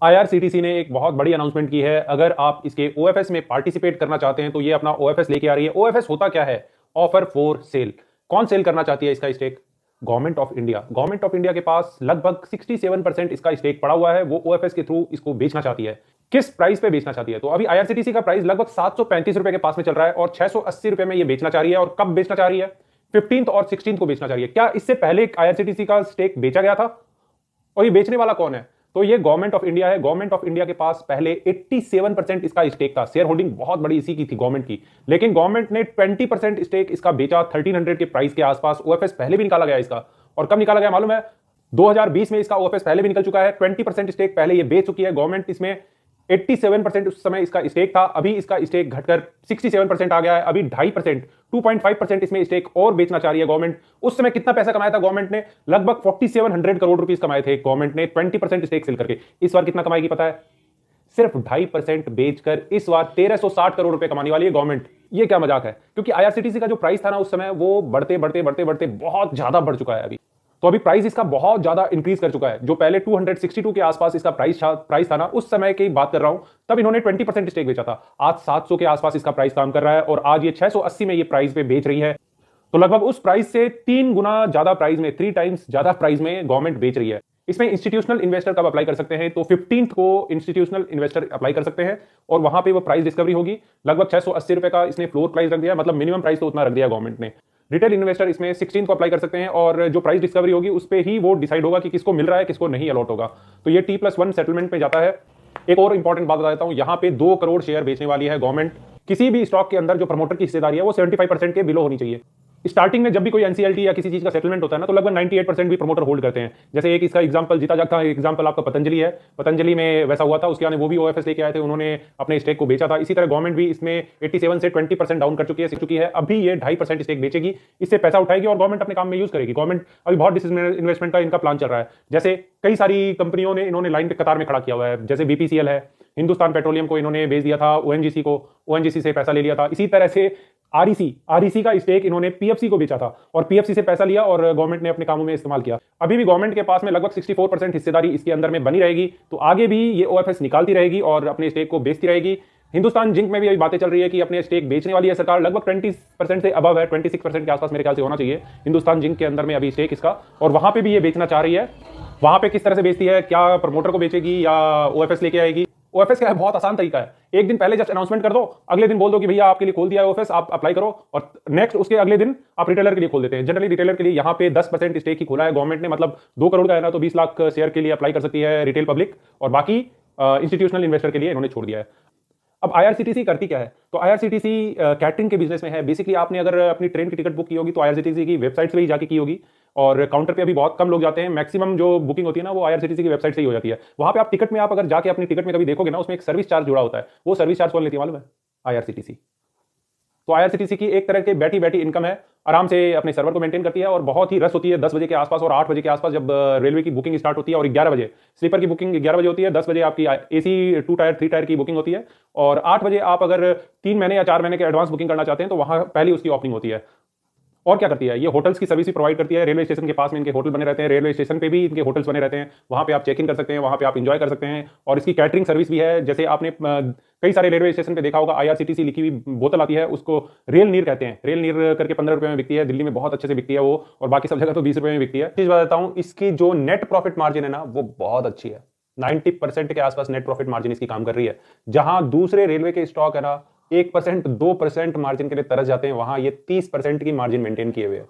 IRCTC ने एक बहुत बड़ी अनाउंसमेंट की है। अगर आप इसके ओएफएस में पार्टिसिपेट करना चाहते हैं तो ये अपना ओएफएस लेके आ रही है। ओएफएस होता क्या है? Offer for sale. कौन सेल करना चाहती है इसका stake? Government of India. Government of India के पास लगभग 67% इसका स्टेक पड़ा हुआ है। वो ओएफएस के थ्रू इसको बेचना चाहती है। किस प्राइस पे बेचना चाहती है? तो अभी आईआरसीटीसी का प्राइस लगभग 735 रुपए के पास में चल रहा है और 680 रुपए में ये बेचना चाह रही है। और कब बेचना चाह रही है? 15 और 16 को बेचना चाह रही है। क्या इससे पहले आईआरसीटीसी का स्टेक बेचा गया था? और ये बेचने वाला कौन है? तो ये गवर्नमेंट ऑफ इंडिया है। गवर्नमेंट ऑफ इंडिया के पास पहले 87% इसका स्टेक था। शेयर होल्डिंग बहुत बड़ी इसी की थी, गवर्नमेंट की। लेकिन गवर्नमेंट ने 20% स्टेक इसका बेचा 1300 के प्राइस के आसपास। ओएफएस पहले भी निकाला गया इसका। और कब निकाला गया मालूम है? 2020 में इसका ओएफएस पहले भी निकल चुका है। 20% स्टेक पहले ये बेच चुकी है गवर्नमेंट। इसमें 87% उस समय इसका स्टेक था। अभी इसका स्टेक घटकर 67% आ गया है। अभी 2.5%, 2.5% इसमें स्टेक और बेचना चाह रही है गवर्नमेंट। उस समय कितना पैसा कमाया था गवर्नमेंट ने? लगभग 4700 करोड़ रुपीस कमाए थे गवर्नमेंट ने 20% स्टेक सेल करके। इस बार कितना कमाएगी पता है? सिर्फ 2.5% बेचकर इस बार 1360 करोड़ रुपए कमाने वाली है गवर्नमेंट। ये क्या मजाक है? क्योंकि आईआरसीटीसी का जो प्राइस था ना उस समय, वो बढ़ते बढ़ते बढ़ते बढ़ते बहुत ज्यादा बढ़ चुका है अभी। तो अभी प्राइस इसका बहुत ज्यादा इंक्रीज कर चुका है। जो पहले 262 के आसपास इसका प्राइस था ना, उस समय की बात कर रहा हूं, तब इन्होंने 20% स्टेक बेचा था। आज 700 के आसपास इसका प्राइस काम कर रहा है और आज ये 680 में ये प्राइस पे बेच रही है। तो लगभग उस प्राइस से 3 गुना ज्यादा प्राइस में, 3 टाइम्स ज्यादा प्राइस में गवर्नमेंट बेच रही है। इसमें इंस्टीट्यूशनल इन्वेस्टर कब अप्लाई कर सकते हैं? तो 15 को इंस्टीट्यूशनल इन्वेस्टर अप्लाई कर सकते हैं और वहां पे वो प्राइस डिस्कवरी होगी। लगभग 680 रुपए का इसने फ्लोर प्राइस रख दिया, मतलब मिनिमम प्राइस तो उतना रख दिया गवर्नमेंट ने। रिटेल इन्वेस्टर इसमें 16 को अप्लाई कर सकते हैं और जो प्राइस डिस्कवरी होगी उस पर ही वो डिसाइड होगा कि किसको मिल रहा है, किसको नहीं अलॉट होगा। तो ये T+1 सेटलमेंट में जाता है। एक और इंपॉर्टेंट बात बता देता हूं, यहां पे 2 करोड़ शेयर बेचने वाली है गवर्नमेंट। किसी भी स्टॉक के अंदर जो प्रमोटर की हिस्सेदारी है वो 75% के बिलो होनी चाहिए। स्टार्टिंग में जब भी कोई एनसीएलटी या किसी चीज का सेटलमेंट होता है ना, तो लगभग 98% भी प्रमोटर होल्ड करते हैं। जैसे एक इसका एग्जांपल जीता जागता एग्जांपल आपका पतंजलि है। पतंजलि में वैसा हुआ था, उसके बाद वो भी ओएफएस लेके आए थे, उन्होंने अपने स्टेक को बेचा था। इसी तरह गवर्नमेंट भी इसमें 87 से 20% डाउन कर चुकी है। अभी ये 2.5% स्टेक बेचेगी, इससे पैसा उठाएगी और गवर्नमेंट अपने काम में यूज करेगी। गवर्नमेंट अभी बहुत इन्वेस्टमेंट का इनका प्लान चल रहा है। जैसे कई सारी कंपनियों ने इन्होंने लाइन पे कतार में खड़ा किया हुआ है। जैसे बीपीसीएल है, हिंदुस्तान पेट्रोलियम को इन्होंने बेच दिया था, ओएनजीसी को, ओएनजीसी से पैसा ले लिया था। इसी तरह से आरईसी का स्टेक इन्होंने पीएफसी को बेचा था और पीएफसी से पैसा लिया और गवर्नमेंट ने अपने कामों में इस्तेमाल किया। अभी भी गवर्नमेंट के पास में लगभग 64% हिस्सेदारी इसके अंदर में बनी रहेगी। तो आगे भी ये ओएफएस निकालती रहेगी और अपने स्टेक को बेचती रहेगी। हिंदुस्तान जिंक में भी अभी बातें चल रही है कि अपने स्टेक बेचने वाली है सरकार। लगभग 20% से अबव है, 26% के आसपास मेरे ख्याल से होना चाहिए हिंदुस्तान जिंक के अंदर में अभी स्टेक इसका। और वहां पे भी ये बेचना चाह रही है। वहां पे किस तरह से बेचती है, क्या प्रमोटर को बेचेगी या ओएफएस लेके आएगी? ओएफएस का बहुत आसान तरीका है। एक दिन पहले जस्ट अनाउंसमेंट कर दो, अगले दिन बोल दो कि भैया आपके लिए खोल दिया है ओएफएस, आप अप्लाई करो, और नेक्स्ट उसके अगले दिन आप रिटेलर के लिए खोल देते हैं। जनरली रिटेलर के लिए यहाँ पे 10% स्टेक ही खोला है गवर्नमेंट ने, मतलब 2 करोड़ का है ना, तो 20 लाख शेयर के लिए अप्लाई कर सकती है रिटेल पब्लिक, और बाकी इंस्टीट्यूशनल इन्वेस्टर के लिए इन्होंने छोड़ दिया है। अब आईआरसीटीसी करती क्या है? तो आईआरसीटीसी कैटरिंग के बिजनेस में है। बेसिकली आपने अगर अपनी ट्रेन की टिकट बुक की होगी तो आईआरसीटीसी की वेबसाइट से ही जाके की होगी, और काउंटर पे अभी बहुत कम लोग जाते हैं। मैक्सिमम जो बुकिंग होती है ना वो आईआरसीटीसी की वेबसाइट से ही हो जाती है। वहां पे आप टिकट में आप अगर जाके अपनी टिकट में कभी देखोगे ना, उसमें एक सर्विस चार्ज जुड़ा होता है। वो सर्विस चार्ज कौन लेती है मालूम है? आईआरसीटीसी। तो आईआरसीटीसी की एक तरह की बैठी बैठी इनकम है, आराम से अपने सर्वर को मेंटेन करती है। और बहुत ही रश होती है 10 बजे के आसपास और 8 बजे के आसपास, जब रेलवे की बुकिंग स्टार्ट होती है, और 11 बजे स्लीपर की बुकिंग 11 बजे होती है, 10 बजे आपकी एसी 2 टायर 3 टायर की बुकिंग होती है, और 8 बजे आप अगर 3 महीने या 4 महीने के एडवांस बुकिंग करना चाहते हैं तो वहां पहली उसकी ओपनिंग होती है। और क्या करती है? ये होटल्स की सर्विस भी प्रोवाइड करती है। रेलवे स्टेशन के पास में इनके होटल बने रहते हैं, रेलवे स्टेशन पे भी इनके होटल्स बने रहते हैं। वहां पे आप चेक इन कर सकते हैं, वहां पे आप एंजॉय कर सकते हैं। और इसकी कैटरिंग सर्विस भी है। जैसे आपने कई सारे रेलवे स्टेशन पे देखा होगा, आईआरसीटीसी लिखी हुई बोतल आती है, उसको रेल नीर कहते हैं। रेल नीर करके 15 रुपए में बिकती है, दिल्ली में बहुत अच्छे से बिकती है वो, और बाकी सब जगह तो 20 रुपए में बिकती है। चीज बताता हूं, इसकी जो नेट प्रॉफिट मार्जिन है ना वो बहुत अच्छी है। 90% के आसपास नेट प्रॉफिट मार्जिन इसकी काम कर रही है। जहां दूसरे रेलवे के स्टॉक है ना 1% 2% मार्जिन के लिए तरस जाते हैं, वहां ये 30% की मार्जिन मेंटेन किए हुए है।